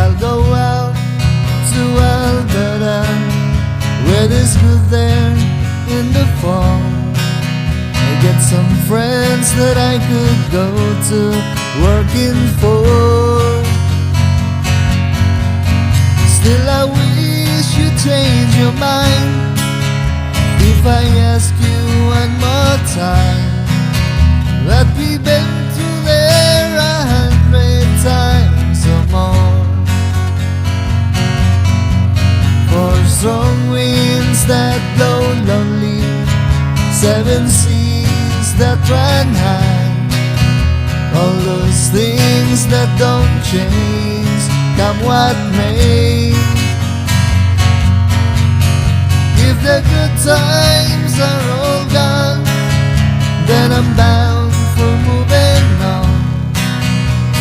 I'll go out to Alberta, weather's good there in the fall. I get some friends that I could go to working for. Still I wish you'd change your mind if I ask you one more time that we've been through there 100 times or more. For strong winds that blow lonely, 7 seas that run high, all those things that don't change, come what may. If the good times are all gone, then I'm bound for moving on.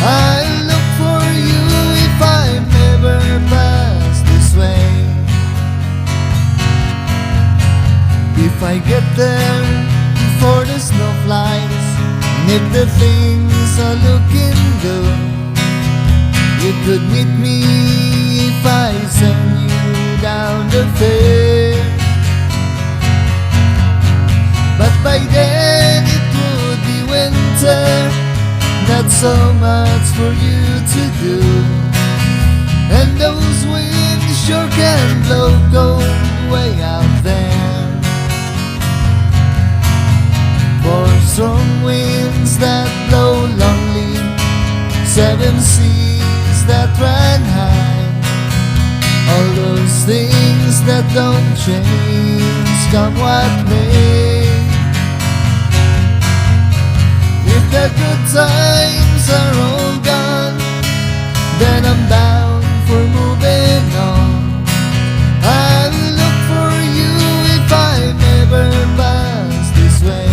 I'll look for you if I'm ever pass this way. If I get there before the snow flies, and if the things are looking good, you could meet me if I send you down the fair. But by then it would be winter, not so much for you to do, and those winds sure can blow cold way out there. For strong winds that blow lonely, 7 seas that run high, all those things that don't change, come what may. If the good times are all gone, then I'm bound for moving on. I'll look for you if I'm ever pass this way.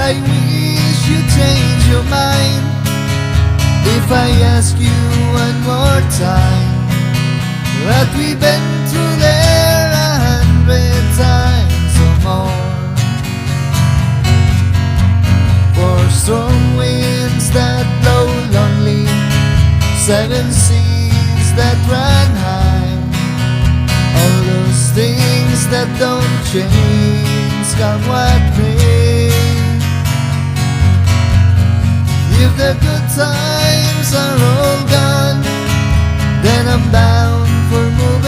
I wish you'd change your mind if I ask you one more time that we've been through there 100 times or more. For strong winds that blow lonely, 7 seas that run high, all those things that don't change, come what may. If the good times are all gone, then I'm bound for moving